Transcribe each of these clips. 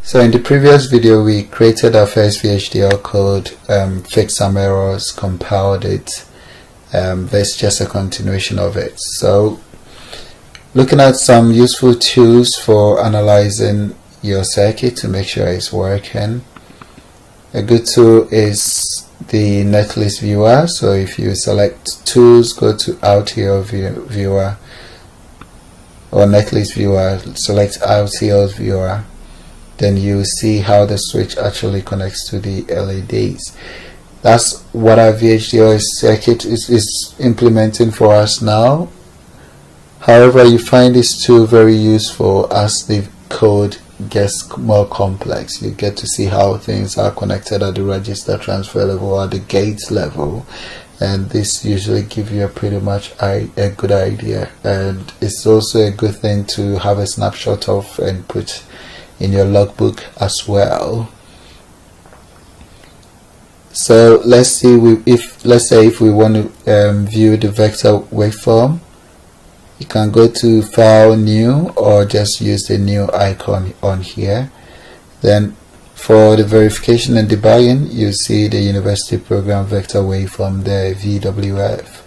So in the previous video we created our first VHDL code, fixed some errors, compiled it. There's just a continuation of it. So looking at some useful tools for analyzing your circuit to make sure it's working. A good tool is the netlist viewer. So if you select tools, go to RTL viewer or netlist viewer, select RTL viewer, then you see how the switch actually connects to the LEDs. That's what our VHDL circuit is implementing for us now. However, you find this tool very useful as the code gets more complex. You get to see how things are connected at the register transfer level or at the gate level, and this usually gives you a pretty much a good idea. And it's also a good thing to have a snapshot of and put in your logbook as well. So let's see if we want to view the vector waveform. You can go to File, New, or just use the new icon on here. Then for the verification and debugging, you see the University Program Vector Waveform there, VWF.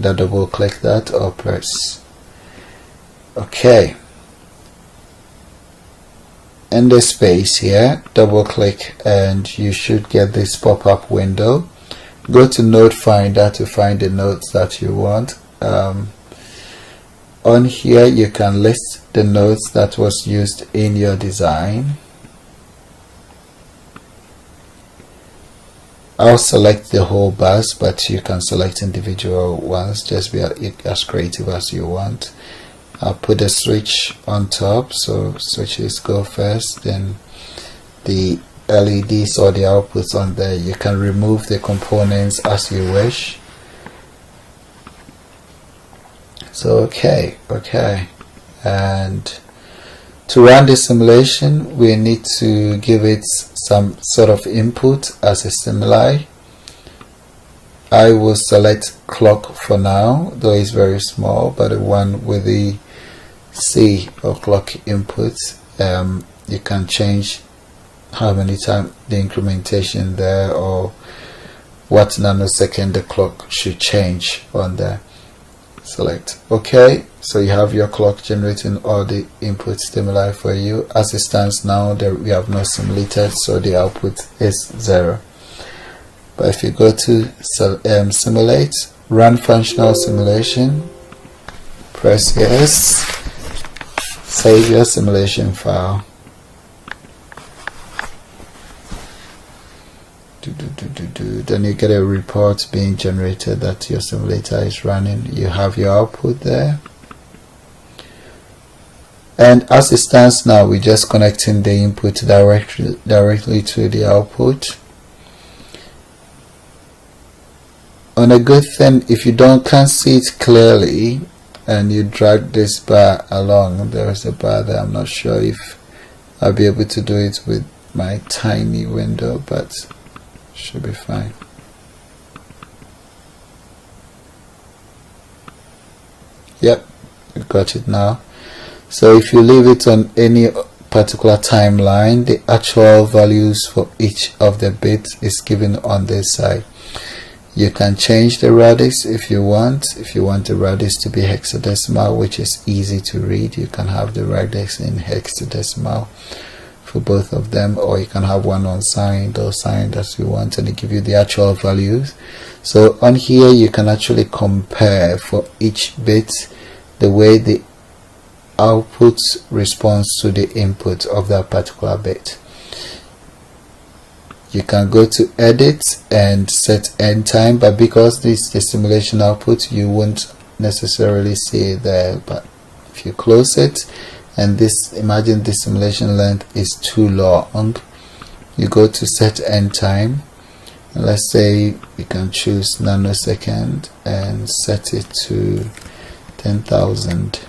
Double click that or press. Okay. In the space here, double click and you should get this pop-up window. Go to Node Finder to find the nodes that you want. On here you can list the nodes that was used in your design. I'll select the whole bus, but you can select individual ones. Just be as creative as you want. I'll put a switch on top, so switches go first, then the LEDs or the outputs on there. You can remove the components as you wish. So okay, and to run the simulation we need to give it some sort of input as a stimuli. I will select clock for now, though it's very small, but the one with the C or clock input, you can change how many times the incrementation there or what nanosecond the clock should change on there. Select OK. So you have your clock generating all the input stimuli for you. As it stands now, we have not simulated, so the output is 0. But if you go to simulate, run functional simulation, press yes, save your simulation file. Then you get a report being generated that your simulator is running. You have your output there. And as it stands now, we're just connecting the input directly to the output. On a good thing, if you can't see it clearly and you drag this bar along, there's a bar there. I'm not sure if I'll be able to do it with my tiny window, but should be fine. Yep, you got it now. So if you leave it on any particular timeline, the actual values for each of the bits is given on this side. You can change the radix if you want. If you want the radix to be hexadecimal, which is easy to read, you can have the radix in hexadecimal for both of them, or you can have one unsigned or signed as you want, and it give you the actual values. So on here you can actually compare for each bit the way the output responds to the input of that particular bit. You can go to edit and set end time, but because this is the simulation output, you won't necessarily see it there. But if you close it, and imagine the simulation length is too long, you go to set end time, and let's say you can choose nanosecond and set it to 10,000.